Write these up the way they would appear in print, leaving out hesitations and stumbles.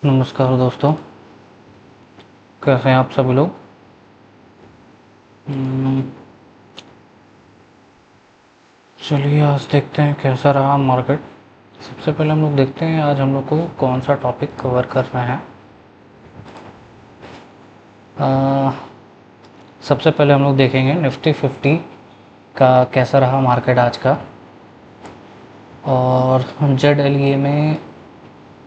नमस्कार दोस्तों, कैसे हैं आप सभी लोग। चलिए आज देखते हैं कैसा रहा मार्केट। सबसे पहले हम लोग देखते हैं आज हम लोग को कौन सा टॉपिक कवर करना है। सबसे पहले हम लोग देखेंगे निफ्टी 50 का कैसा रहा मार्केट आज का, और ZLE में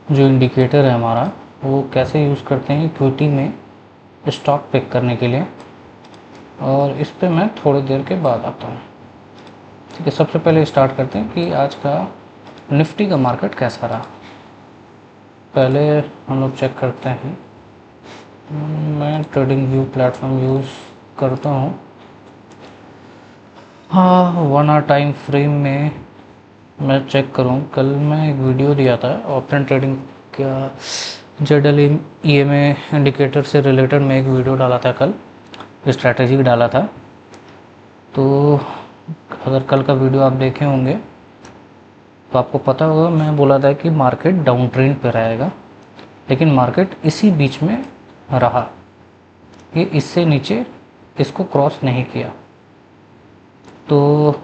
जो इंडिकेटर है हमारा वो कैसे यूज़ करते हैं इक्विटी में स्टॉक पिक करने के लिए, और इस पे मैं थोड़ी देर के बाद आता हूँ। ठीक है, सबसे पहले स्टार्ट करते हैं कि आज का निफ्टी का मार्केट कैसा रहा। पहले हम लोग चेक करते हैं। मैं ट्रेडिंग व्यू प्लेटफॉर्म यूज़ करता हूँ। हाँ, 1 आवर टाइम फ्रेम में मैं चेक करूँ। कल मैं एक वीडियो दिया था ऑप्शन ट्रेडिंग का, ZLE में इंडिकेटर से रिलेटेड मैं एक वीडियो डाला था कल, स्ट्रैटेजी डाला था। तो अगर कल का वीडियो आप देखे होंगे तो आपको पता होगा मैं बोला था कि मार्केट डाउन ट्रेंड पर रहेगा, लेकिन मार्केट इसी बीच में रहा। ये इससे नीचे इसको क्रॉस नहीं किया। तो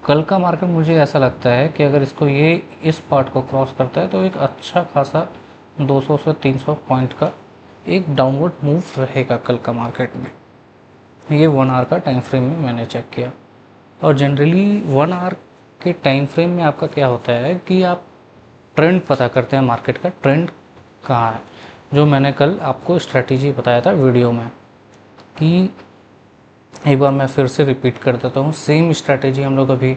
कल का मार्केट मुझे ऐसा लगता है कि अगर इसको ये इस पार्ट को क्रॉस करता है तो एक अच्छा खासा 200 से 300 पॉइंट का एक डाउनवर्ड मूव रहेगा कल का मार्केट में। ये 1 आवर का टाइम फ्रेम में मैंने चेक किया। और जनरली 1 आवर के टाइम फ्रेम में आपका क्या होता है कि आप ट्रेंड पता करते हैं, मार्केट का ट्रेंड कहाँ है। जो मैंने कल आपको स्ट्रैटेजी बताया था वीडियो में, कि एक बार मैं फिर से रिपीट कर देता हूँ। सेम स्ट्रैटेजी हम लोग अभी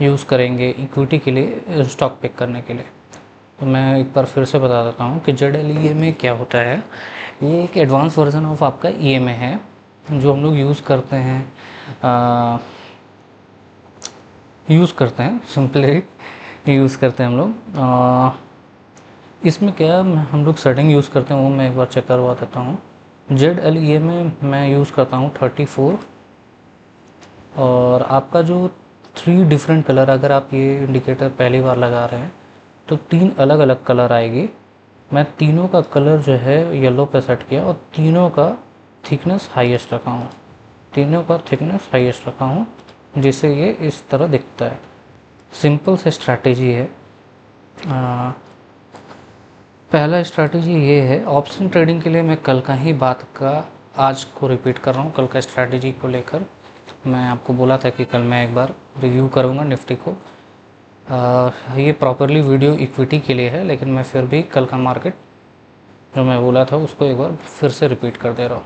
यूज़ करेंगे इक्विटी के लिए, स्टॉक पिक करने के लिए। तो मैं एक बार फिर से बता देता हूँ कि ZLE में क्या होता है। ये एक एडवांस वर्जन ऑफ आपका EMA है जो हम लोग यूज़ करते हैं सिंपली यूज़ करते हैं हम लोग। इसमें क्या हम लोग सेटिंग यूज़ करते हैं वो मैं एक बार चेक करवा देता हूँ। ZLE में मैं यूज़ करता हूँ 34, और आपका जो 3 डिफरेंट कलर, अगर आप ये इंडिकेटर पहली बार लगा रहे हैं तो 3 अलग अलग कलर आएगी। मैं तीनों का कलर जो है येलो पे सेट किया और तीनों का थिकनेस हाईएस्ट रखा हूँ, जिससे ये इस तरह दिखता है। सिंपल से स्ट्रैटेजी है। पहला स्ट्रैटेजी ये है ऑप्शन ट्रेडिंग के लिए। मैं कल का ही बात का आज को रिपीट कर रहा हूँ। कल का स्ट्रैटेजी को लेकर मैं आपको बोला था कि कल मैं एक बार रिव्यू करूँगा निफ्टी को। ये प्रॉपरली वीडियो इक्विटी के लिए है, लेकिन मैं फिर भी कल का मार्केट जो मैं बोला था उसको एक बार फिर से रिपीट कर दे रहा हूँ।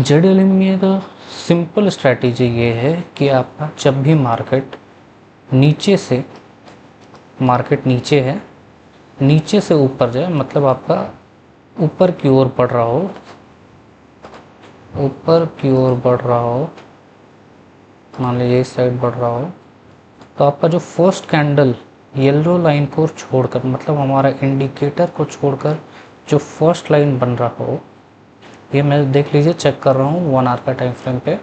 ZLE का सिंपल स्ट्रैटेजी ये है कि आपका जब भी मार्केट नीचे है, नीचे से ऊपर जाए, मतलब आपका ऊपर की ओर बढ़ रहा हो, मान लीजिए इस साइड बढ़ रहा हो, तो आपका जो फर्स्ट कैंडल येलो लाइन को छोड़कर, मतलब हमारा इंडिकेटर को छोड़कर जो फर्स्ट लाइन बन रहा हो, ये मैं देख लीजिए चेक कर रहा हूँ 1 आवर का टाइम फ्रेम पे।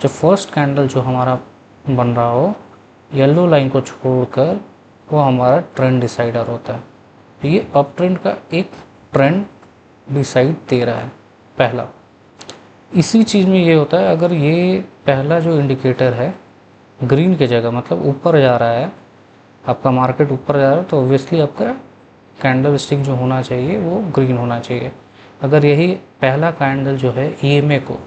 जो फर्स्ट कैंडल जो हमारा बन रहा हो येलो लाइन को छोड़कर, वो हमारा ट्रेंड डिसाइडर होता है। ये अप ट्रेंड का एक ट्रेंड डिसाइड दे रहा है पहला। इसी चीज़ में ये होता है, अगर ये पहला जो इंडिकेटर है ग्रीन की जगह, मतलब ऊपर जा रहा है, आपका मार्केट ऊपर जा रहा है, तो ऑब्वियसली आपका कैंडल स्टिक जो होना चाहिए वो ग्रीन होना चाहिए। अगर यही पहला कैंडल जो है EMA को,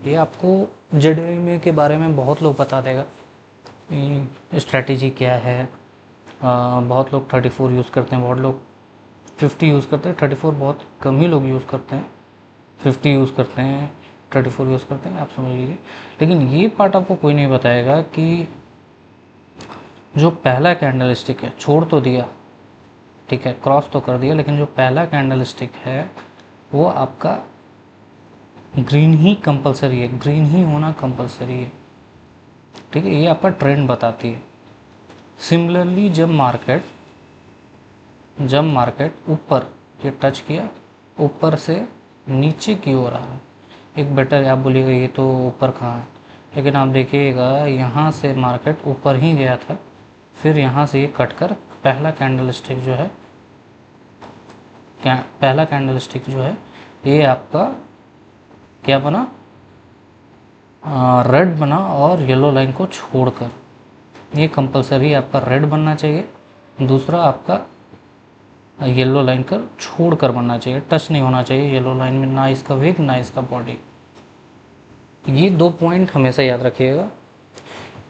ये आपको ZLE के बारे में बहुत लोग बता देगा स्ट्रैटेजी क्या है। बहुत लोग 34 यूज़ करते हैं, बहुत लोग 50 यूज़ करते हैं। 34 बहुत कम ही लोग यूज़ करते हैं, 50 यूज़ करते हैं, 34 यूज़ करते हैं, आप समझ लीजिए। लेकिन ये पार्ट आपको कोई नहीं बताएगा कि जो पहला कैंडल स्टिक है, छोड़ तो दिया, ठीक है, क्रॉस तो कर दिया, लेकिन जो पहला कैंडल स्टिक है वो आपका ग्रीन ही कंपलसरी है, ग्रीन ही होना कंपलसरी है, ठीक है। ये आपका ट्रेंड बताती है। सिमिलरली जब मार्केट ऊपर ये टच किया, ऊपर से नीचे की ओर आ रहा है, एक बेटर आप बोलिएगा ये तो ऊपर कहाँ है, लेकिन आप देखिएगा यहाँ से मार्केट ऊपर ही गया था, फिर यहाँ से ये कट कर पहला कैंडल स्टिक जो है पहला कैंडल स्टिक जो है ये आपका क्या बना, रेड बना और येलो लाइन को छोड़कर। ये कंपलसरी आपका रेड बनना चाहिए, दूसरा आपका येलो लाइन कर छोड़कर बनना चाहिए, टच नहीं होना चाहिए येलो लाइन में, ना इसका विग ना इसका बॉडी। ये 2 पॉइंट हमेशा याद रखिएगा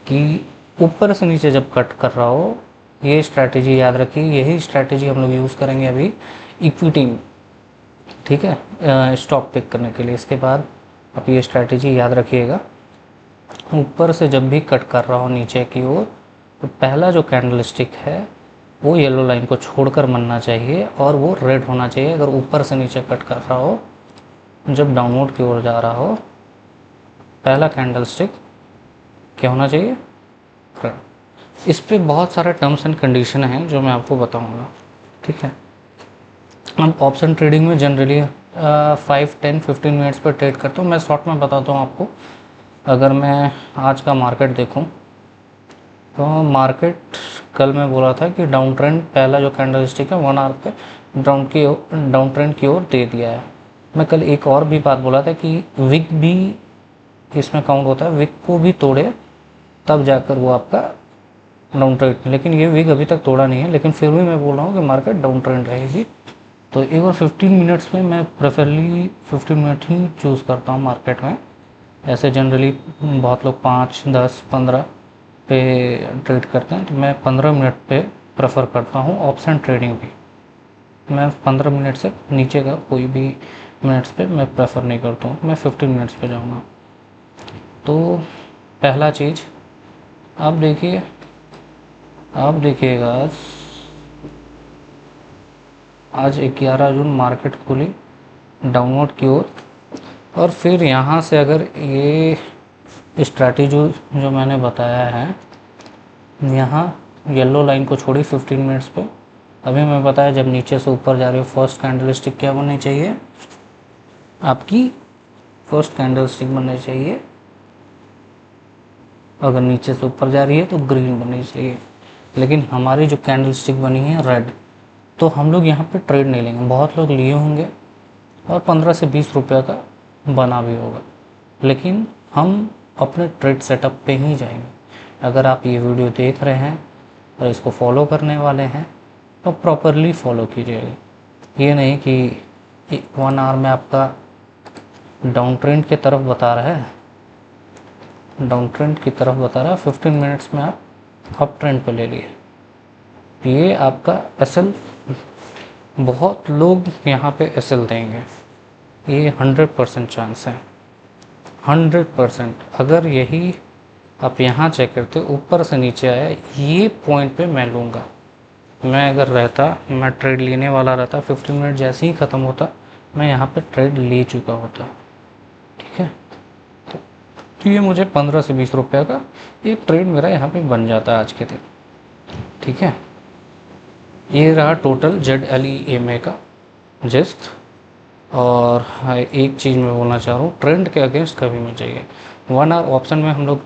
कि ऊपर से नीचे जब कट कर रहा हो, ये स्ट्रैटेजी याद रखिए। यही स्ट्रैटेजी हम लोग यूज़ करेंगे अभी इक्विटी में, ठीक है, स्टॉक पिक करने के लिए। इसके बाद आप ये स्ट्रैटेजी याद रखिएगा, ऊपर से जब भी कट कर रहा हो नीचे की ओर, तो पहला जो कैंडल स्टिक है वो येलो लाइन को छोड़कर बनना चाहिए और वो रेड होना चाहिए। अगर ऊपर से नीचे कट कर रहा हो, जब डाउनवर्ड की ओर जा रहा हो, पहला कैंडल स्टिक क्या होना चाहिए, रेड। इस पे बहुत सारे टर्म्स एंड कंडीशन हैं जो मैं आपको बताऊंगा, ठीक है। हम ऑप्शन ट्रेडिंग में जनरली 5, 10, 15 मिनट्स पर ट्रेड करता हूँ। मैं शॉर्ट में बताता हूँ आपको। अगर मैं आज का मार्केट देखूँ तो मार्केट कल मैं बोला था कि डाउन ट्रेंड, पहला जो कैंडल स्टिक है 1 आवर पे डाउन ट्रेंड की ओर दे दिया है। मैं कल एक और भी बात बोला था कि विक भी इसमें काउंट होता है, विक को भी तोड़े तब जाकर वो आपका डाउन ट्रेंड, लेकिन ये विक अभी तक तोड़ा नहीं है, लेकिन फिर भी मैं बोल रहा हूँ कि मार्केट डाउन ट्रेंड रहेगी। तो एक बार 15 मिनट्स में मैं प्रेफरली 15 मिनट ही चूज़ करता हूँ मार्केट में। ऐसे जनरली बहुत लोग 5, 10, 15 पे ट्रेड करते हैं, तो मैं 15 मिनट पे प्रेफर करता हूँ। ऑप्शन ट्रेडिंग भी मैं 15 मिनट से नीचे का कोई भी मिनट्स पे मैं प्रेफर नहीं करता हूँ, मैं 15 मिनट्स पे जाऊँगा। तो पहला चीज़ आप देखिए, आप देखिएगा आज 11 जून मार्केट खुली डाउनवर्ड की ओर, और फिर यहाँ से अगर ये स्ट्रैटेजी जो मैंने बताया है, यहाँ येलो लाइन को छोड़ी 15 मिनट्स पे, अभी मैं बताया जब नीचे से ऊपर जा रही हो फर्स्ट कैंडल स्टिक क्या बननी चाहिए, आपकी फर्स्ट कैंडल स्टिक बननी चाहिए। अगर नीचे से ऊपर जा रही है तो ग्रीन बननी चाहिए, लेकिन हमारी जो कैंडल स्टिक बनी है रेड, तो हम लोग यहाँ पे ट्रेड नहीं लेंगे। बहुत लोग लिए होंगे और 15 से 20 रुपये का बना भी होगा, लेकिन हम अपने ट्रेड सेटअप पे ही जाएंगे। अगर आप ये वीडियो देख रहे हैं और इसको फॉलो करने वाले हैं तो प्रॉपरली फॉलो कीजिएगा। ये नहीं कि 1 आवर में आपका डाउन ट्रेंड की तरफ बता रहा है, डाउन ट्रेंड की तरफ बता रहा है, 15 मिनट्स में आप अप ट्रेंड पे ले लिए। ये आपका एसएल, बहुत लोग यहाँ पे एसएल देंगे, ये 100% चांस है, 100%। अगर यही आप यहाँ चेक करते ऊपर से नीचे आया, ये पॉइंट पे मैं लूँगा। मैं अगर रहता, मैं ट्रेड लेने वाला रहता, 15 मिनट जैसे ही ख़त्म होता मैं यहाँ पे ट्रेड ले चुका होता, ठीक है। तो ये मुझे 15 से 20 रुपये का एक ट्रेड मेरा यहाँ पे बन जाता है आज के दिन, ठीक है। ये रहा टोटल ZLEMA का जिस्ट। और एक चीज़ मैं बोलना चाह रहा हूँ, ट्रेंड के अगेंस्ट कभी नहीं चाहिए। 1 आवर ऑप्शन में हम लोग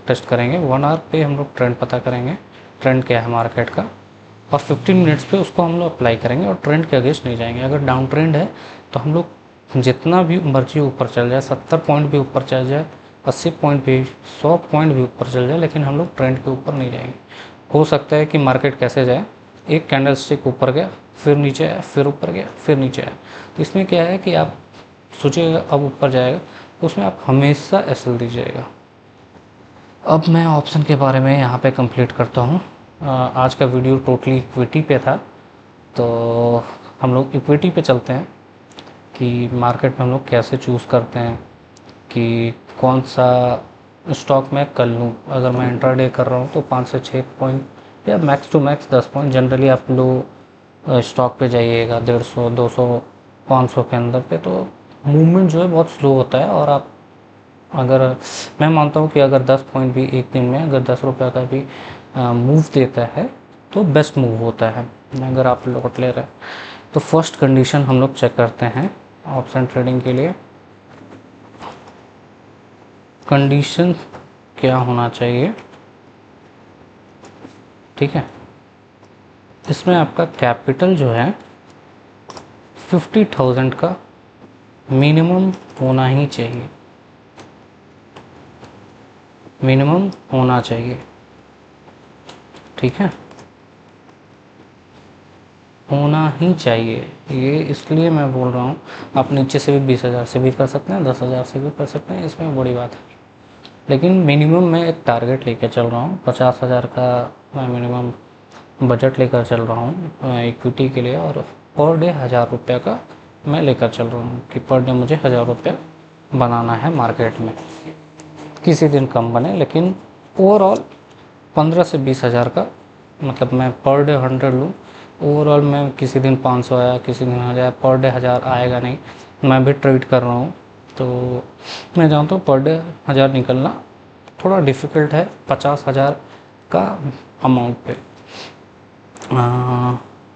टेस्ट करेंगे, 1 आवर पे हम लोग ट्रेंड पता करेंगे, ट्रेंड क्या है मार्केट का, और 15 मिनट्स पे उसको हम लोग अप्लाई करेंगे और ट्रेंड के अगेंस्ट नहीं जाएंगे। अगर डाउन ट्रेंड है तो हम लोग जितना भी मर्जी ऊपर चल जाए, 70 पॉइंट भी ऊपर चल जाए, 80 पॉइंट भी, 100 पॉइंट भी ऊपर चल जाए, लेकिन हम लोग ट्रेंड के ऊपर नहीं जाएंगे। हो सकता है कि मार्केट कैसे जाए, एक कैंडल स्टिक ऊपर गया, फिर नीचे आया, फिर ऊपर गया, फिर नीचे आया। तो इसमें क्या है कि आप सोचिएगा अब ऊपर जाएगा, उसमें आप हमेशा एसएल दीजिएगा। अब मैं ऑप्शन के बारे में यहाँ पे कंप्लीट करता हूँ। आज का वीडियो टोटली इक्विटी पे था, तो हम लोग इक्विटी पे चलते हैं कि मार्केट में हम लोग कैसे चूज़ करते हैं कि कौन सा स्टॉक मैं कर लूँ। अगर मैं इंट्राडे कर रहा हूँ तो 5 से 6 पॉइंट या max to max 10 point generally आप लोग स्टॉक पे जाइएगा, 150, 200, 500 के अंदर पे, तो मूवमेंट जो है बहुत स्लो होता है। और आप अगर, मैं मानता हूँ कि अगर 10 पॉइंट भी एक दिन में अगर 10 रुपये का भी मूव देता है तो बेस्ट मूव होता है अगर आप लॉट ले रहे हैं। तो फर्स्ट कंडीशन हम लोग चेक करते हैं ऑप्शन ट्रेडिंग के लिए, कंडीशन क्या होना चाहिए, ठीक है। इसमें आपका कैपिटल जो है 50,000 का मिनिमम होना ही चाहिए, मिनिमम होना चाहिए, ठीक है, होना ही चाहिए। ये इसलिए मैं बोल रहा हूँ, आप नीचे से भी 20,000 से भी कर सकते हैं, 10,000 से भी कर सकते हैं, इसमें बड़ी बात है। लेकिन मिनिमम मैं एक टारगेट लेकर चल रहा हूँ, 50,000 का मैं मिनिमम बजट लेकर चल रहा हूँ इक्विटी के लिए, और पर डे 1,000 रुपये का मैं लेकर चल रहा हूँ कि पर डे मुझे 1,000 रुपये बनाना है मार्केट में। किसी दिन कम बने, लेकिन ओवरऑल 15 से 20,000 का, मतलब मैं पर डे 100 लूँ, ओवरऑल मैं किसी दिन 500 आया, किसी दिन 1,000, पर डे 1,000 आएगा नहीं। मैं भी ट्रेड कर रहा हूँ, तो मैं जानता हूँ पर डे 1,000 निकलना थोड़ा डिफ़िकल्ट है 50,000 का अमाउंट पे।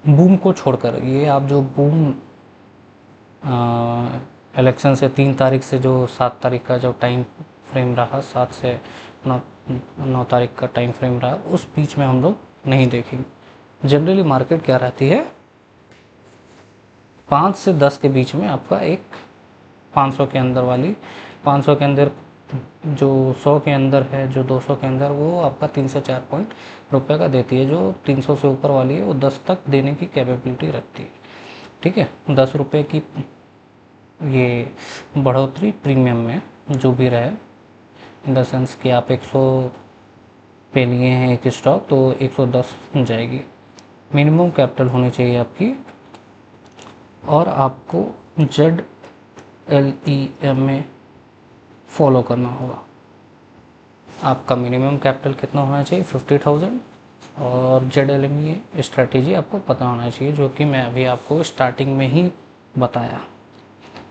बूम को छोड़कर, ये आप जो बूम इलेक्शन से 3 तारीख से जो 7 तारीख का जो टाइम फ्रेम रहा, 7 से 9 तारीख का टाइम फ्रेम रहा, उस बीच में हम लोग नहीं देखेंगे। जनरली मार्केट क्या रहती है, 5 से 10 के बीच में आपका एक 500 के अंदर वाली, 500 के अंदर जो 100 के अंदर है, जो 200 के अंदर, वो आपका 3 से 4 पॉइंट रुपये का देती है। जो 300 से ऊपर वाली है वो 10 तक देने की कैपेबिलिटी रखती है, ठीक है। 10 रुपये की ये बढ़ोतरी प्रीमियम में जो भी रहे, इन द सेंस कि आप 100 पे लिए हैं एक स्टॉक, तो 110 जाएगी। मिनिमम कैपिटल होनी चाहिए आपकी, और आपको ZLEM में फॉलो करना होगा। आपका मिनिमम कैपिटल कितना होना चाहिए, 50,000, और ZLME स्ट्रैटेजी आपको पता होना चाहिए, जो कि मैं अभी आपको स्टार्टिंग में ही बताया।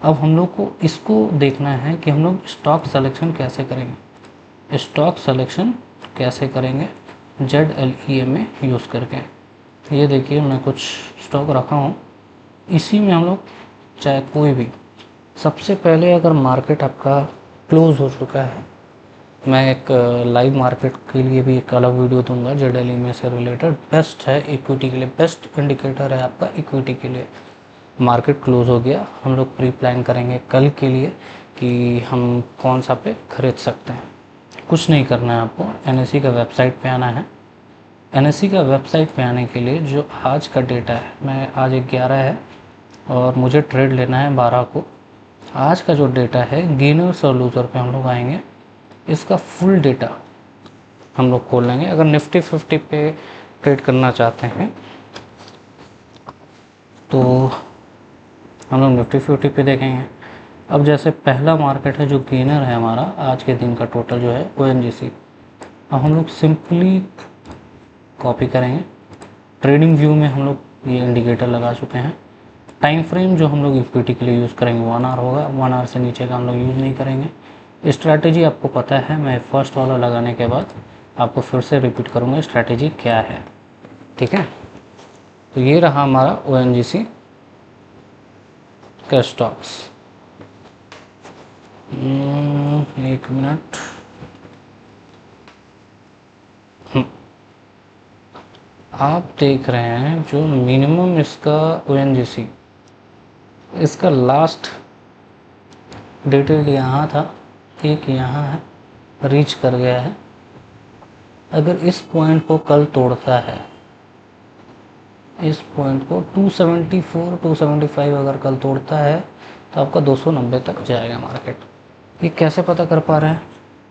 अब हम लोग को इसको देखना है कि हम लोग स्टॉक सिलेक्शन कैसे करेंगे, स्टॉक सिलेक्शन कैसे करेंगे ZLEM में यूज़ करके। ये देखिए मैं कुछ स्टॉक रखा हूँ, इसी में हम लोग चाहे कोई भी, सबसे पहले अगर मार्केट आपका क्लोज हो चुका है, मैं एक लाइव मार्केट के लिए भी एक अलग वीडियो दूंगा, ZLEM से रिलेटेड बेस्ट है इक्विटी के लिए, बेस्ट इंडिकेटर है आपका इक्विटी के लिए। मार्केट क्लोज हो गया, हम लोग प्री प्लान करेंगे कल के लिए कि हम कौन सा पे खरीद सकते हैं। कुछ नहीं करना है आपको, NSE का वेबसाइट पे आना है। NSE का वेबसाइट पे आने के लिए जो आज का डेटा है, मैं आज 11 है और मुझे ट्रेड लेना है 12 को। आज का जो डेटा है गेनर्स और लूजर पे हम लोग आएंगे, इसका फुल डेटा हम लोग खोल लेंगे। अगर निफ्टी 50 पे ट्रेड करना चाहते हैं तो हम लोग निफ्टी 50 पे देखेंगे। अब जैसे पहला मार्केट है जो गेनर है हमारा आज के दिन का टोटल जो है ONGC। अब हम लोग सिंपली कॉपी करेंगे, ट्रेडिंग व्यू में हम लोग ये इंडिकेटर लगा चुके हैं। टाइम फ्रेम जो हम लोग इक्विटी के लिए यूज़ करेंगे 1 आवर होगा, 1 आवर से नीचे का हम लोग यूज़ नहीं करेंगे। स्ट्रैटेजी आपको पता है, मैं फर्स्ट वाला लगाने के बाद आपको फिर से रिपीट करूँगा स्ट्रैटेजी क्या है, ठीक है। तो ये रहा हमारा ONGC का स्टॉक्स। एक मिनट, आप देख रहे हैं जो मिनिमम इसका ONGC, इसका लास्ट डिटेल यहाँ था, एक यहाँ है, रीच कर गया है। अगर इस पॉइंट को कल तोड़ता है, इस पॉइंट को 274 275 अगर कल तोड़ता है तो आपका 290 तक जाएगा मार्केट। ये कैसे पता कर पा रहे हैं,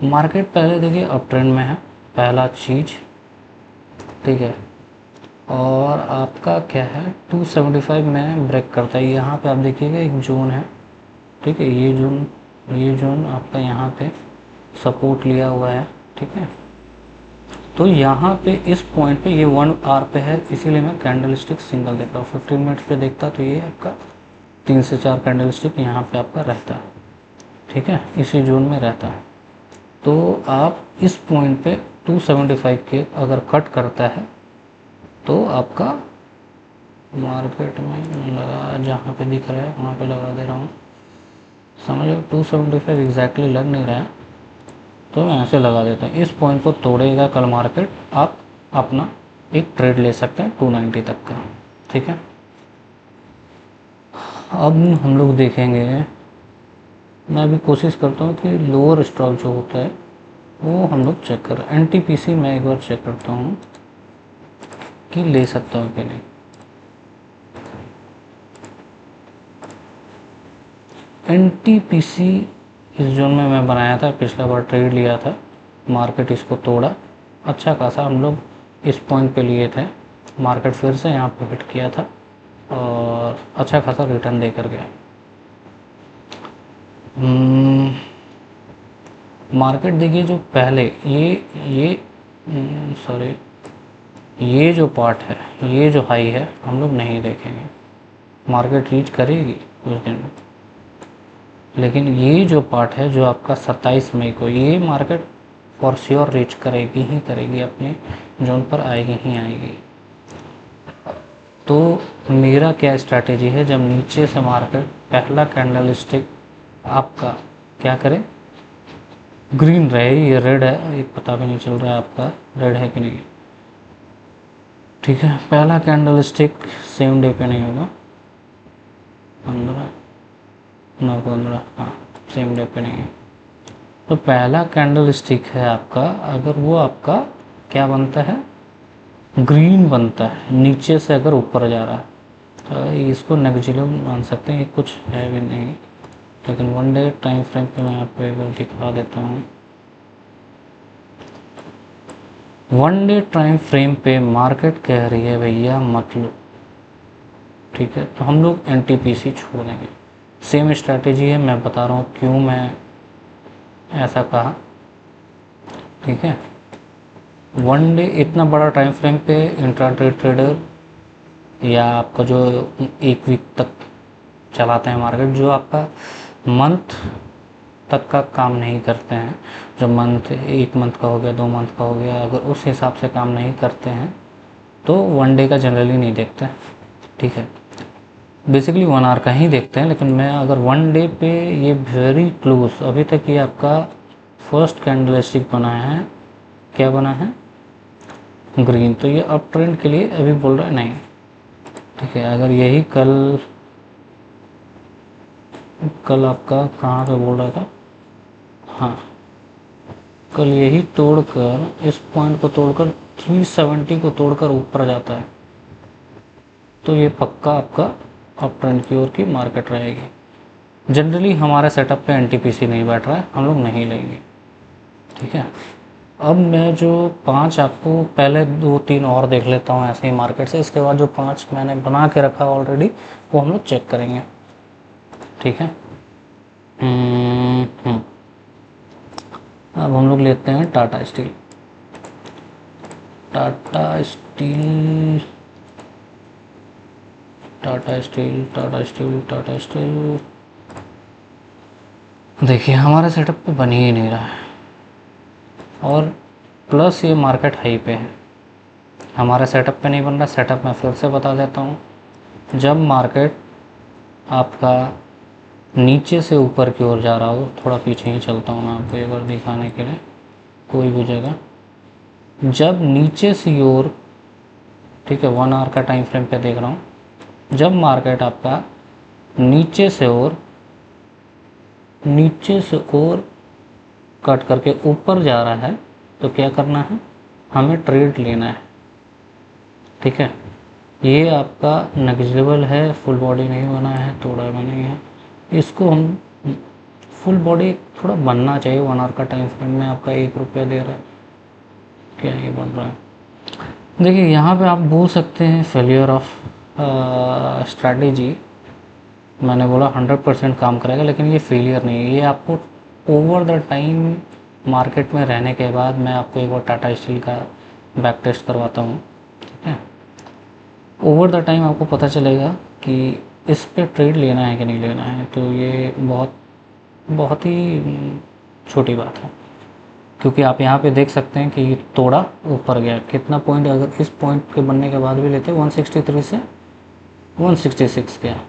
मार्केट पहले देखिए अप ट्रेंड में है, पहला चीज़, ठीक है। और आपका क्या है 275 में ब्रेक करता है, यहाँ पे आप देखिएगा एक जोन है, ठीक है। ये जोन आपका यहाँ पे सपोर्ट लिया हुआ है, ठीक है। तो यहाँ पे इस पॉइंट पे ये 1 आवर पे है, इसीलिए मैं कैंडल स्टिक सिंगल देख रहा हूँ। 15 मिनट्स पे देखता तो ये आपका 3 से 4 कैंडल स्टिक यहाँ पे आपका रहता है, ठीक है, इसी जोन में रहता है। तो आप इस पॉइंट पे 275 के अगर कट करता है तो आपका मार्केट में लगा, जहाँ पे दिख रहा है वहाँ पे लगा दे रहा हूँ, समझ लो 275 एग्जैक्टली लग नहीं रहा है तो मैं ऐसे लगा देता हूँ। इस पॉइंट को तोड़ेगा कल मार्केट, आप अपना एक ट्रेड ले सकते हैं 290 तक का, ठीक है। अब हम लोग देखेंगे, मैं अभी कोशिश करता हूँ कि लोअर स्टॉक जो होता है वो हम लोग चेक करें। एनटीपीसी मैं एक बार चेक करता हूँ कि ले सकता हूँ कि नहीं। एनटीपीसी इस जोन में मैं बनाया था, पिछला बार ट्रेड लिया था, मार्केट इसको तोड़ा, अच्छा खासा हम लोग इस पॉइंट पे लिए थे, मार्केट फिर से यहाँ पे हिट किया था और अच्छा खासा रिटर्न दे कर गया। मार्केट देखिए जो पहले ये सॉरी, ये जो पार्ट है, ये जो हाई है हम लोग नहीं देखेंगे, मार्केट रीच करेगी उस दिन में, लेकिन ये जो पार्ट है जो आपका 27 मई को, ये मार्केट फॉर श्योर रीच करेगी ही करेगी, अपने जोन पर आएगी ही आएगी। तो मेरा क्या स्ट्रैटेजी है, जब नीचे से मार्केट पहला कैंडल स्टिक आपका क्या करे, ग्रीन रहे, ये रेड है, ये पता भी नहीं चल रहा है आपका रेड है कि नहीं, ठीक है, पहला कैंडल स्टिक सेम डे पे नहीं होगा, 15 9 15, हाँ सेम डे पे नहीं है। तो पहला कैंडल स्टिक है आपका, अगर वो आपका क्या बनता है, ग्रीन बनता है, नीचे से अगर ऊपर जा रहा है, तो इसको नेगेटिव मान सकते हैं, ये कुछ है भी नहीं, लेकिन वन डे टाइम फ्रेम पे मैं आपको एक बार दिखा देता हूँ। वन डे टाइम फ्रेम पे मार्केट कह रही है भैया मत लो, ठीक है, तो हम लोग एनटीपीसी छोड़ देंगे। सेम स्ट्रैटेजी है, मैं बता रहा हूँ क्यों मैं ऐसा कहा, ठीक है। वन डे इतना बड़ा टाइम फ्रेम पे इंट्राडे ट्रेडर या आपका जो एक वीक तक चलाते हैं मार्केट, जो आपका मंथ तक का काम नहीं करते हैं, जो मंथ, एक मंथ का हो गया, 2 मंथ का हो गया, अगर उस हिसाब से काम नहीं करते हैं तो वन डे का जनरली नहीं देखते, ठीक है, बेसिकली 1 आवर का ही देखते हैं। लेकिन मैं अगर वन डे पे ये वेरी क्लोज, अभी तक ये आपका फर्स्ट कैंडल स्टिक बना है, क्या बना है, ग्रीन, तो ये अप ट्रेंड के लिए अभी बोल रहा है नहीं, ठीक है। अगर यही कल आपका कहाँ पे बोल रहा था, हाँ कल यही तोड़कर, इस पॉइंट को तोड़कर 370 को तोड़कर ऊपर जाता है, तो ये पक्का आपका अप ट्रेंड की ओर की मार्केट रहेगी। जनरली हमारे सेटअप पे एनटीपीसी नहीं बैठ रहा है, हम लोग नहीं लेंगे, ठीक है। अब मैं जो 5 आपको पहले 2-3 और देख लेता हूँ ऐसे ही मार्केट से, इसके बाद जो 5 मैंने बना के रखा ऑलरेडी वो हम लोग चेक करेंगे, ठीक है। अब हम लोग लेते हैं Tata steel. Tata steel Tata steel Tata steel Tata steel देखिए हमारे सेटअप पे बन ही नहीं रहा है, और प्लस ये मार्केट हाई पे है, हमारे सेटअप पे नहीं बन रहा। सेटअप मैं फिर से बता देता हूँ, जब मार्केट आपका नीचे से ऊपर की ओर जा रहा हो, थोड़ा पीछे ही चलता हूँ मैं आपको एक बार दिखाने के लिए, कोई भी जगह, जब नीचे से ओर, ठीक है, 1 आवर का टाइम फ्रेम पे देख रहा हूँ, जब मार्केट आपका नीचे से और कट करके ऊपर जा रहा है, तो क्या करना है, हमें ट्रेड लेना है, ठीक है। ये आपका नेग्लिजिबल है, फुल बॉडी नहीं बना है, थोड़ा भी नहीं है, इसको हम फुल बॉडी थोड़ा बनना चाहिए। 1 आवर का टाइम फ्रेम में आपका 1 रुपया दे रहा है, क्या ये बन रहा है। देखिए यहाँ पे आप बोल सकते हैं फेलियर ऑफ स्ट्रैटेजी, मैंने बोला 100% काम करेगा, लेकिन ये फेलियर नहीं है, ये आपको ओवर द टाइम मार्केट में रहने के बाद, मैं आपको एक बार टाटा स्टील का बैक टेस्ट करवाता हूँ, ठीक है। ओवर द टाइम आपको पता चलेगा कि इस पे ट्रेड लेना है कि नहीं लेना है, तो ये बहुत ही छोटी बात है, क्योंकि आप यहाँ पे देख सकते हैं कि ये तोड़ा ऊपर गया, कितना पॉइंट, अगर इस पॉइंट के बनने के बाद भी लेते 163 से 166 गया,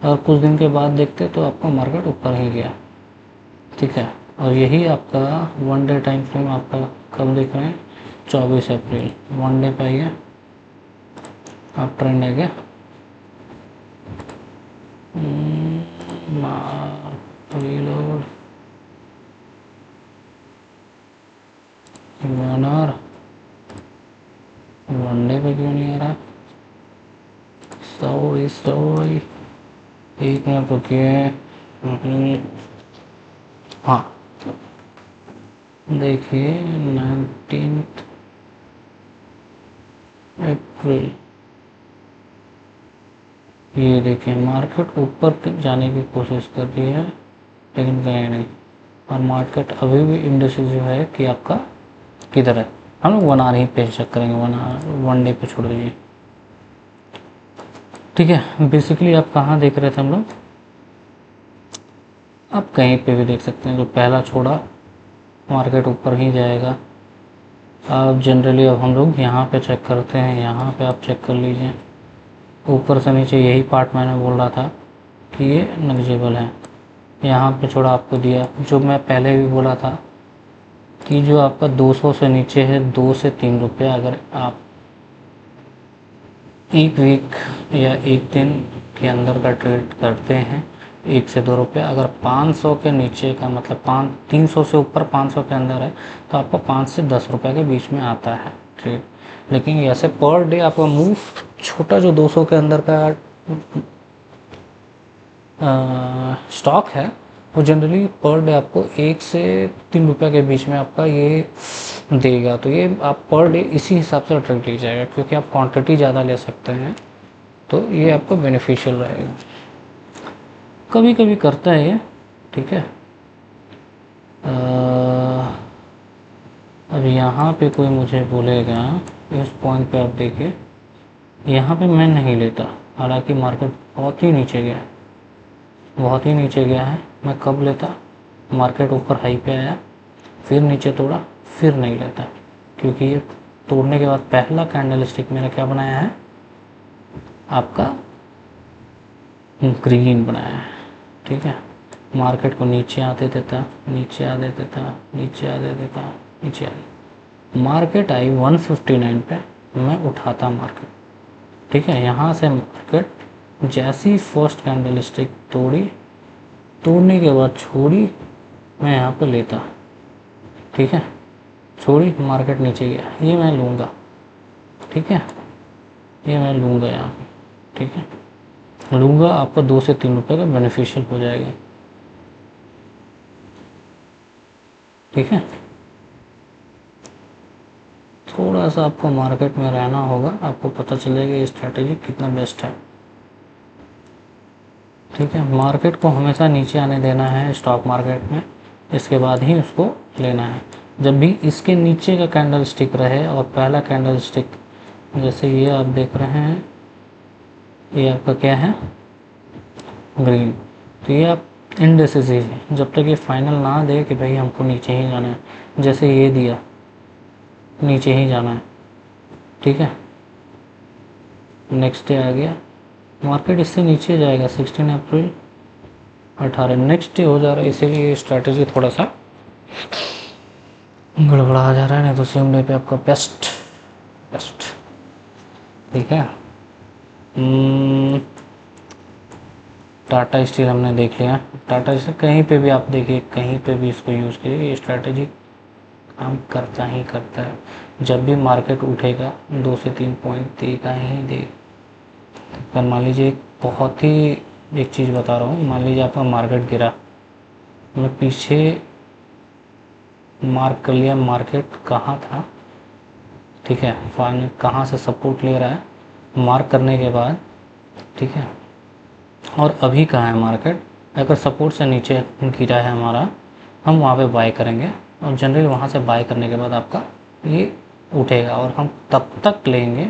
और कुछ दिन के बाद देखते तो आपका मार्केट ऊपर ही गया, ठीक है। और यही आपका वन डे टाइम फ्रेम आपका कब देख रहे हैं, 24 अप्रैल, वन डे पे है, आप ट्रेंड है क्या, रीलोड वनर वनडे पे क्यों नहीं आ रहा? सॉरी एक मिनट रुकिए। हाँ देखिए 19 अप्रैल, ये देखिए मार्केट ऊपर जाने की कोशिश कर रही है लेकिन गए नहीं, और मार्केट अभी भी इंडिसेस जो है कि आपका किधर है, हम लोग 1 आवर ही पे चेक करेंगे, 1 डे पे छोड़ दीजिए। ठीक है, बेसिकली आप कहाँ देख रहे थे हम लोग, आप कहीं पे भी देख सकते हैं, जो पहला छोड़ा मार्केट ऊपर ही जाएगा। अब जनरली अब हम लोग यहाँ पे चेक करते हैं, यहाँ पे आप चेक कर लीजिए ऊपर से नीचे, यही पार्ट मैंने बोल रहा था कि ये नेग्लिजिबल है। यहाँ पे छोड़ा आपको दिया, जो मैं पहले भी बोला था कि जो आपका 200 से नीचे है 2 से 3 रुपये, अगर आप एक वीक या एक दिन के अंदर का ट्रेड करते हैं 1 से 2 रुपये, अगर 500 के नीचे का मतलब 300 से ऊपर 500 के अंदर है तो आपको 5 से 10 रुपये के बीच में आता है ट्रेड। लेकिन ऐसे पर डे आपका मूव छोटा जो 200 के अंदर का स्टॉक है वो जनरली पर डे आपको 1 से 3 रुपये के बीच में आपका ये देगा। तो ये आप पर डे इसी हिसाब से ट्रेड ली जाएगा, क्योंकि आप क्वांटिटी ज़्यादा ले सकते हैं तो ये आपको बेनिफिशियल रहेगा। कभी कभी करता है ये, ठीक है। अब यहाँ पे कोई मुझे बोलेगा, इस पॉइंट पे आप देखिए यहाँ पे मैं नहीं लेता, हालांकि मार्केट बहुत ही नीचे गया है, बहुत ही नीचे गया है। मैं कब लेता, मार्केट ऊपर हाई पे आया फिर नीचे तोड़ा फिर नहीं लेता, क्योंकि ये तोड़ने के बाद पहला कैंडल स्टिक मेरा क्या बनाया है, आपका ग्रीन बनाया है। ठीक है, मार्केट को नीचे आते देता, नीचे आते देता, नीचे आते देता, नीचे आते, मार्केट आई 159 पे, मैं उठाता मार्केट। ठीक है, यहाँ से मार्केट जैसी फर्स्ट कैंडल स्टिक तोड़ी, तोड़ने के बाद छोड़ी, मैं यहाँ पे लेता। ठीक है, छोड़ी मार्केट नीचे गया, ये मैं लूँगा। ठीक है, ये मैं लूँगा यहाँ पे। ठीक है, लूँगा, आपको 2 से 3 रुपये का बेनिफिशियल हो जाएगा। ठीक है, थोड़ा सा आपको मार्केट में रहना होगा, आपको पता चलेगा ये स्ट्रैटेजी कितना बेस्ट है। ठीक है, मार्केट को हमेशा नीचे आने देना है स्टॉक मार्केट में, इसके बाद ही उसको लेना है। जब भी इसके नीचे का कैंडल स्टिक रहे और पहला कैंडल स्टिक, जैसे ये आप देख रहे हैं, ये आपका क्या है, ग्रीन, तो ये आप इनडिसिसिव है, जब तक ये फाइनल ना दे कि भाई हमको नीचे ही जाना है, जैसे ये दिया नीचे ही जाना है। ठीक है, नेक्स्ट डे आ गया, मार्केट इससे नीचे जाएगा 16 अप्रैल 18, नेक्स्ट डे हो जा रहा है, इसीलिए ये स्ट्रैटेजी थोड़ा सा गड़बड़ा जा रहा है, नहीं तो सेम डे पे आपका बेस्ट। ठीक है, टाटा स्टील हमने देख लिया, टाटा स्टील कहीं पे भी आप देखिए, कहीं पे भी इसको यूज़ कीजिए, ये स्ट्रैटेजी काम करता ही करता है। जब भी मार्केट उठेगा 2 से 3 पॉइंट देगा ही देगा। पर मान लीजिए बहुत ही एक चीज़ बता रहा हूँ, मान लीजिए आपका मार्केट गिरा, मैं पीछे मार्क कर लिया मार्केट कहाँ था। ठीक है, फाइनल कहाँ से सपोर्ट ले रहा है, मार्क करने के बाद, ठीक है, और अभी कहाँ है मार्केट, अगर सपोर्ट से नीचे गिरा है हमारा, हम वहाँ पे बाय करेंगे, और जनरली वहाँ से बाय करने के बाद आपका ये उठेगा और हम तब तक लेंगे।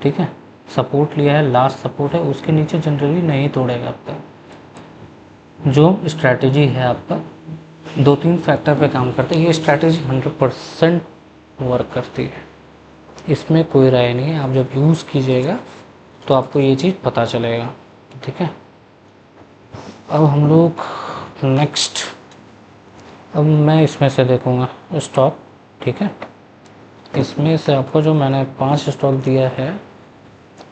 ठीक है, सपोर्ट लिया है, लास्ट सपोर्ट है, उसके नीचे जनरली नहीं तोड़ेगा आपका। जो स्ट्रैटेजी है आपका 2-3 फैक्टर पे काम करते हैं, ये स्ट्रैटेजी 100% वर्क करती है, इसमें कोई राय नहीं है। आप जब यूज़ कीजिएगा तो आपको ये चीज़ पता चलेगा। ठीक है, अब हम लोग नेक्स्ट, अब मैं इसमें से देखूँगा स्टॉक। ठीक है, इसमें से आपको जो मैंने 5 स्टॉक दिया है,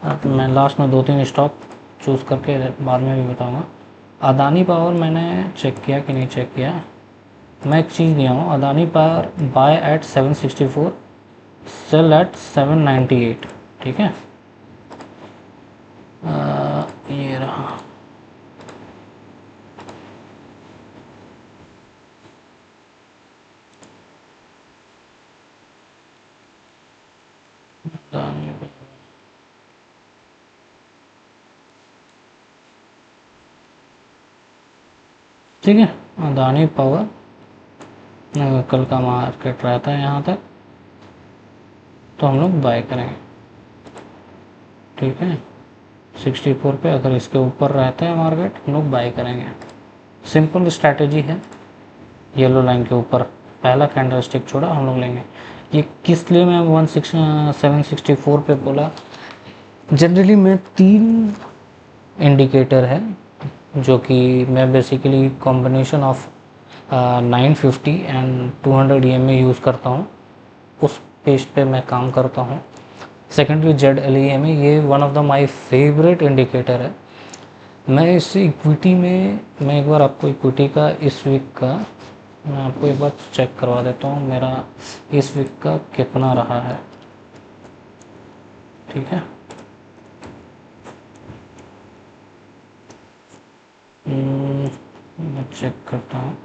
अब मैं लास्ट में 2-3 स्टॉक चूज़ करके बाद में भी बताऊँगा। अदानी पावर मैंने चेक किया कि नहीं चेक किया, मैं एक चीज़ दिया हूँ, Adani power buy at 764, sell at 798, ठीक है। ये रहा, ठीक है। अदानी पावर कल का मार्केट रहता है यहाँ तक, तो हम लोग बाय करेंगे, ठीक है। 64 पे अगर इसके ऊपर रहता है मार्केट, हम लोग बाय करेंगे। सिंपल स्ट्रैटेजी है, येलो लाइन के ऊपर पहला कैंडल स्टिक छोड़ा, हम लोग लेंगे। ये किस लिए मैं 764 पे बोला, जनरली मैं 3 इंडिकेटर है जो कि मैं basically combination of 950 and 200 EMA use करता हूँ, उस पेज पे मैं काम करता हूँ। सेकेंडरी ZLEMA, ये one of the my favourite indicator है। मैं इस इक्विटी में, मैं एक बार आपको इक्विटी का इस वीक का मैं आपको एक बार चेक करवा देता हूँ, मेरा इस वीक का कितना रहा है, ठीक है। मैं चेक करता हूँ।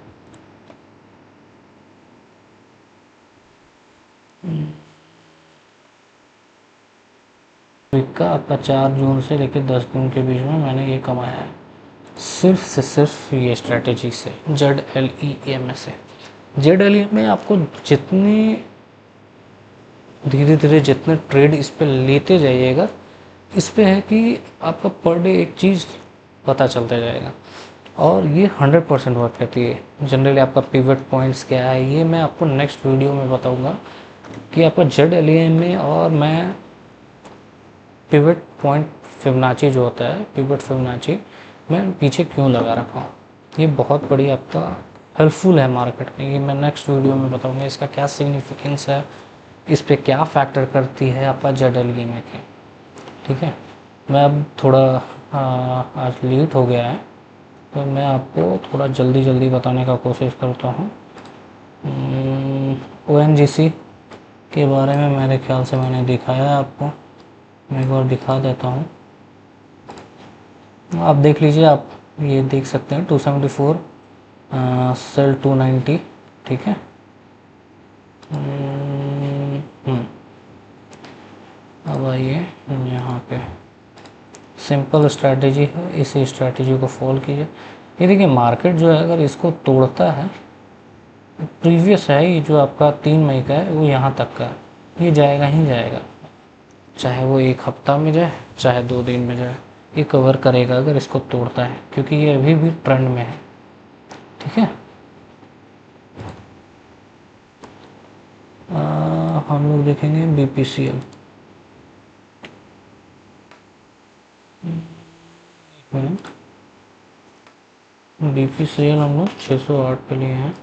वीक का आपका 4 जून से लेकर 10 जून के बीच में मैंने ये कमाया है, सिर्फ से सिर्फ ये स्ट्रैटेजी से, ZLEMA से। ZLEMA आपको जितने धीरे धीरे जितने ट्रेड इस पे लेते जाइएगा, इस पे है कि आपका पर डे एक चीज़ पता चलता जाएगा, और ये 100% वर्क करती है। जनरली आपका पिवट पॉइंट्स क्या है, ये मैं आपको नेक्स्ट वीडियो में बताऊंगा कि आपका ZLEMA, और मैं पिवट पॉइंट फिबोनाची जो होता है, पिवट फिबोनाची मैं पीछे क्यों लगा रखा हूँ, ये बहुत बड़ी आपका हेल्पफुल है मार्केट में। ये मैं नेक्स्ट वीडियो में बताऊंगा इसका क्या सिग्निफिकेंस है, इस पे क्या फैक्टर करती है आपका ZLEMA के, ठीक है। मैं अब थोड़ा आज लेट हो गया है, तो मैं आपको थोड़ा जल्दी जल्दी बताने का कोशिश करता हूँ। ONGC के बारे में मेरे ख्याल से मैंने दिखाया है आपको, मैं एक बार दिखा देता हूँ, आप देख लीजिए। आप ये देख सकते हैं 274, सेल 290, ठीक है। अब आइए यहाँ पे, सिंपल स्ट्रैटेजी है, इसी स्ट्रैटेजी को फॉलो कीजिए। ये देखिए मार्केट जो है अगर इसको तोड़ता है, प्रीवियस है ये जो आपका 3 मई का है, वो यहाँ तक का है, ये जाएगा ही जाएगा, चाहे वो 1 हफ्ता में जाए चाहे 2 दिन में जाए, ये कवर करेगा अगर इसको तोड़ता है, क्योंकि ये अभी भी ट्रेंड में है, ठीक है। हम लोग देखेंगे BPCL, BPCL हम लोग 608 पे लिए हैं।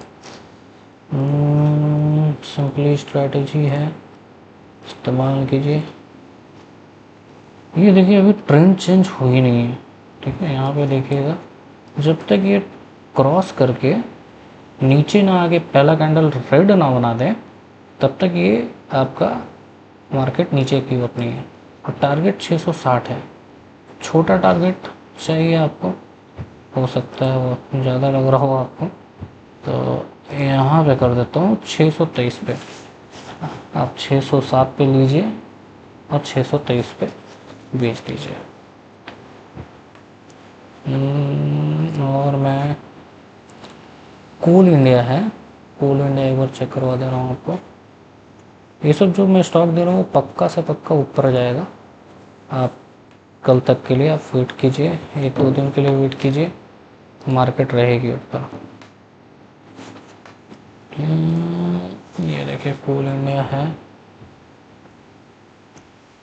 सिंपली स्ट्रैटेजी है, इस्तेमाल कीजिए। ये देखिए अभी ट्रेंड चेंज हो ही नहीं है, ठीक है। यहाँ पे देखिएगा, जब तक ये क्रॉस करके नीचे ना आके पहला कैंडल रेड ना बना दे, तब तक ये आपका मार्केट नीचे की ओर नहीं है। और टारगेट 660 है, छोटा टारगेट चाहिए आपको, हो सकता है वो ज़्यादा लग रहा हो आपको, तो यहाँ पे कर देता हूँ 623 पे, आप 607 पे लीजिए और 623 पे बेच दीजिए। और मैं कोल इंडिया है, कोल इंडिया एक बार चेक करवा दे रहा हूँ आपको। ये सब जो मैं स्टॉक दे रहा हूँ पक्का से पक्का ऊपर जाएगा। आप कल तक के लिए आप वेट कीजिए, 1-2 दिन के लिए वेट कीजिए, मार्केट रहेगी ऊपर। ये देखिए कोल इंडिया है,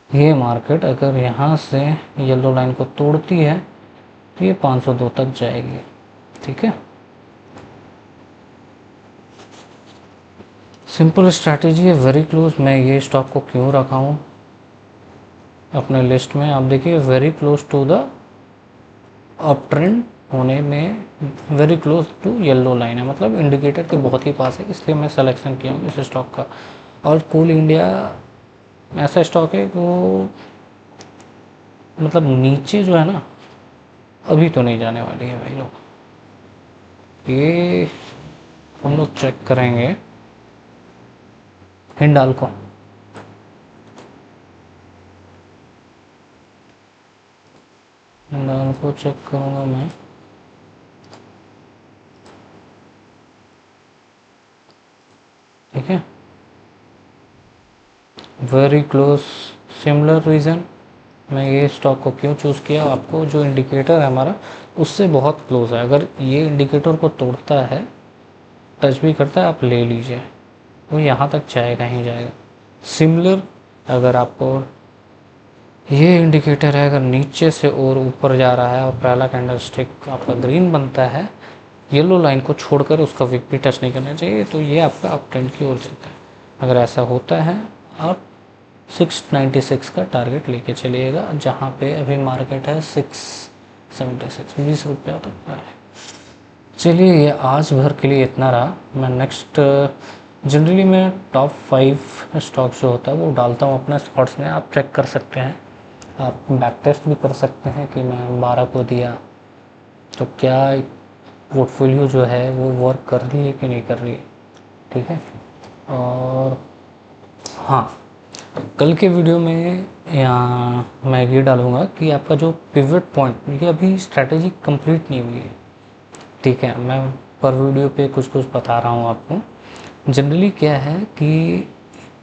ये मार्केट अगर यहाँ से येलो लाइन को तोड़ती है तो ये 502 तक जाएगी, ठीक है। सिंपल स्ट्रैटेजी है, वेरी क्लोज। मैं ये स्टॉक को क्यों रखा हूँ अपने लिस्ट में, आप देखिए very close to the up trend होने में very close to yellow line है, मतलब इंडिकेटर के बहुत ही पास है, इसलिए मैं सिलेक्शन किया हूँ इस स्टॉक का। और कोल इंडिया ऐसा स्टॉक है वो मतलब नीचे जो है ना अभी तो नहीं जाने वाली है भाई लोग। ये हम लोग चेक करेंगे हिंडाल्को। हिंडाल्को चेक करूँगा मैं। ठीक है, वेरी क्लोज, सिमिलर रीज़न। मैं ये स्टॉक को क्यों चूज़ किया, आपको जो इंडिकेटर है हमारा उससे बहुत क्लोज है। अगर ये इंडिकेटर को तोड़ता है, टच भी करता है, आप ले लीजिए, वो यहाँ तक जाएगा ही जाएगा। सिमिलर, अगर आपको ये इंडिकेटर है अगर नीचे से और ऊपर जा रहा है और पहला कैंडल स्टिक आपका ग्रीन बनता है, येलो लाइन को छोड़कर उसका विक भी टच नहीं करना चाहिए, तो ये आपका अप ट्रेंड की ओर चलता है। अगर ऐसा होता है आप 696 का टारगेट लेके चलिएगा, जहाँ पे अभी मार्केट है 676, 20 रुपया तक का है। चलिए, ये आज भर के लिए इतना रहा। मैं नेक्स्ट जनरली मैं टॉप 5 स्टॉक जो होता है वो डालता हूँ अपने स्पॉट्स में, आप चेक कर सकते हैं। आप बैक टेस्ट भी कर सकते हैं कि मैं 12 को दिया तो क्या पोर्टफोलियो जो है वो वर्क कर रही है कि नहीं कर रही है। ठीक है, और हाँ, कल के वीडियो में यहाँ मैं ये डालूँगा कि आपका जो पिवट पॉइंट, ये अभी स्ट्रैटेजी कंप्लीट नहीं हुई है। ठीक है, मैं पर वीडियो पे कुछ कुछ बता रहा हूँ आपको। जनरली क्या है कि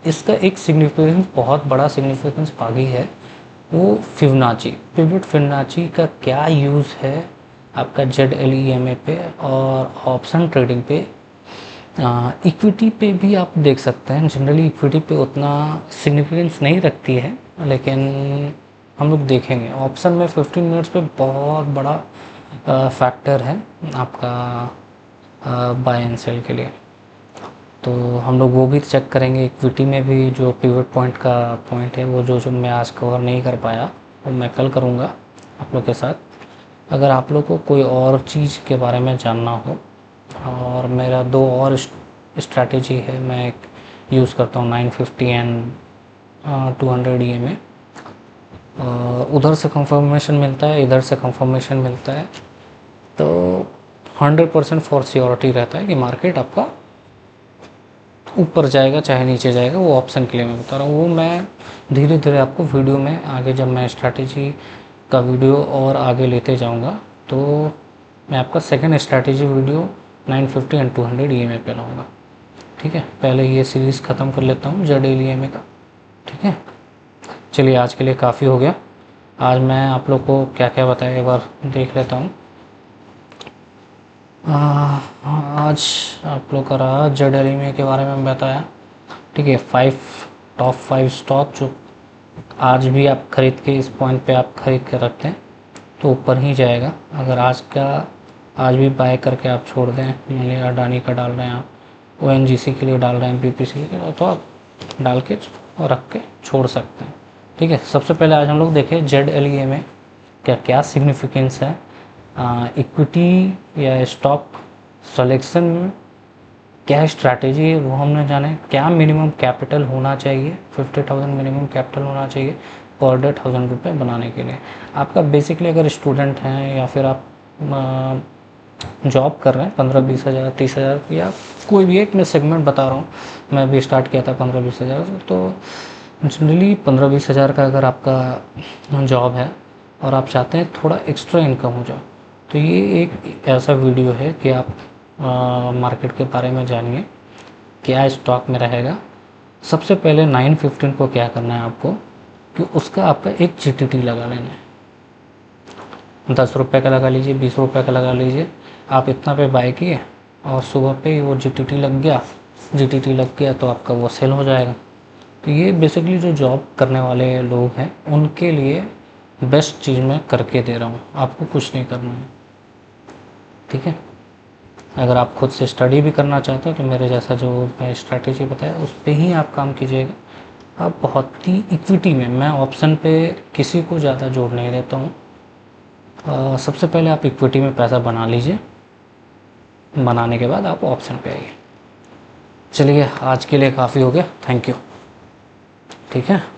इसका एक सिग्निफिकेंस, बहुत बड़ा सिग्निफिकेंस बाकी है, वो फिबोनाची, पिवट फिबोनाची का क्या यूज़ है आपका ZLEMA पे और ऑप्शन ट्रेडिंग पे। इक्विटी पे भी आप देख सकते हैं, जनरली इक्विटी पे उतना सिग्निफिकेंस नहीं रखती है, लेकिन हम लोग देखेंगे ऑप्शन में 15 मिनट्स पे बहुत बड़ा फैक्टर है आपका बाय एंड सेल के लिए। तो हम लोग वो भी चेक करेंगे। इक्विटी में भी जो पिवट पॉइंट का पॉइंट है वो जो मैं आज कवर नहीं कर पाया वो मैं कल करूँगा आप लोग के साथ। अगर आप लोग को कोई और चीज़ के बारे में जानना हो, और मेरा 2 और स्ट्रैटेजी है, मैं एक यूज़ करता हूँ 950 एंड 200 EMA। उधर से कंफर्मेशन मिलता है, इधर से कंफर्मेशन मिलता है, तो 100% फॉर श्योरिटी रहता है कि मार्केट आपका ऊपर जाएगा चाहे नीचे जाएगा। वो ऑप्शन के लिए मैं बता रहा हूँ, वो मैं धीरे धीरे आपको वीडियो में आगे, जब मैं स्ट्रैटेजी का वीडियो और आगे लेते जाऊँगा, तो मैं आपका second strategy video 950 and 200 EMA पे लाऊँगा। ठीक है, पहले ये सीरीज़ ख़त्म कर लेता हूँ ZLEMA का। ठीक है, चलिए आज के लिए काफ़ी हो गया। आज मैं आप लोग को क्या क्या बताया एक बार देख लेता हूँ। आज आप लोग का रहा ZLEMA के बारे में बताया। ठीक है, टॉप 5 स्टॉक जो आज भी आप खरीद के इस पॉइंट पे आप खरीद के रखते हैं तो ऊपर ही जाएगा। अगर आज भी बाय करके आप छोड़ दें, मान लिया अडानी का डाल रहे हैं आप, ONGC के लिए डाल रहे हैं, BPC के लिए, तो आप डाल के और रख के छोड़ सकते हैं। ठीक है, सबसे पहले आज हम लोग देखें ZLEMA क्या क्या सिग्निफिकेंस है इक्विटी या स्टॉक सिलेक्शन में, क्या स्ट्रैटेजी है वो हमने जाने। क्या मिनिमम कैपिटल होना चाहिए, 50,000 मिनिमम कैपिटल होना चाहिए पर डे 1000 रुपये बनाने के लिए। आपका बेसिकली अगर स्टूडेंट हैं या फिर आप जॉब कर रहे हैं, 15-20 हज़ार 30 हज़ार, या कोई भी एक मैं सेगमेंट बता रहा हूँ, मैं भी स्टार्ट किया था 15-20 हज़ार से, तो जनरली 15-20 हज़ार का अगर आपका जॉब है और आप चाहते हैं थोड़ा एक्स्ट्रा इनकम हो जाए, तो ये एक ऐसा वीडियो है कि आप मार्केट के बारे में जानिए, क्या स्टॉक में रहेगा। सबसे पहले 915 को क्या करना है आपको कि उसका आपका एक GTT लगा लेना है। 10 रुपये का लगा लीजिए, 20 रुपये का लगा लीजिए। आप इतना पे बाय किए और सुबह पे वो GTT लग गया तो आपका वो सेल हो जाएगा। तो ये बेसिकली जो जॉब करने वाले लोग हैं उनके लिए बेस्ट चीज़ मैं करके दे रहा हूँ, आपको कुछ नहीं करना है। ठीक है, अगर आप खुद से स्टडी भी करना चाहते हो तो मेरे जैसा जो मैं स्ट्रैटेजी बताया उस पर ही आप काम कीजिएगा। आप बहुत ही इक्विटी में, मैं ऑप्शन पे किसी को ज़्यादा जोड़ नहीं देता हूँ, सबसे पहले आप इक्विटी में पैसा बना लीजिए, बनाने के बाद आप ऑप्शन पे आइए। चलिए आज के लिए काफ़ी हो गया, थैंक यू। ठीक है।